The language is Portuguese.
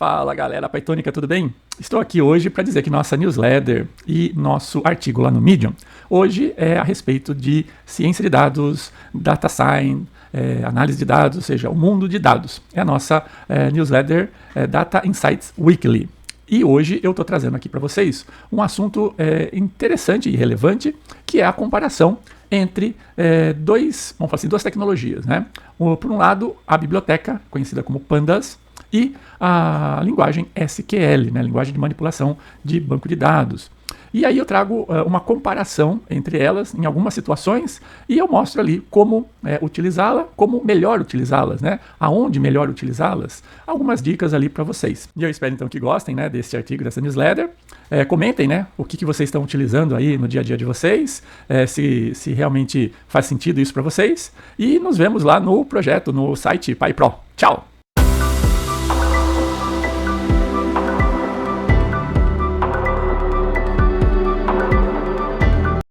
Fala galera Pythônica, tudo bem? Estou aqui hoje para dizer que nossa newsletter e nosso artigo lá no Medium hoje é a respeito de ciência de dados, data science, análise de dados, ou seja, o mundo de dados. É a nossa newsletter Data Insights Weekly. E hoje eu estou trazendo aqui para vocês um assunto interessante e relevante, que é a comparação entre duas tecnologias, né? Por um lado, a biblioteca, conhecida como Pandas, e a linguagem SQL, né? Linguagem de manipulação de banco de dados. E aí eu trago uma comparação entre elas em algumas situações e eu mostro ali como utilizá-la, como melhor utilizá-las, né? Aonde melhor utilizá-las. Algumas dicas ali para vocês. E eu espero então que gostem, né, desse artigo, dessa newsletter. Comentem, né, o que vocês estão utilizando aí no dia a dia de vocês, se realmente faz sentido isso para vocês. E nos vemos lá no projeto, no site pyPRO. Tchau!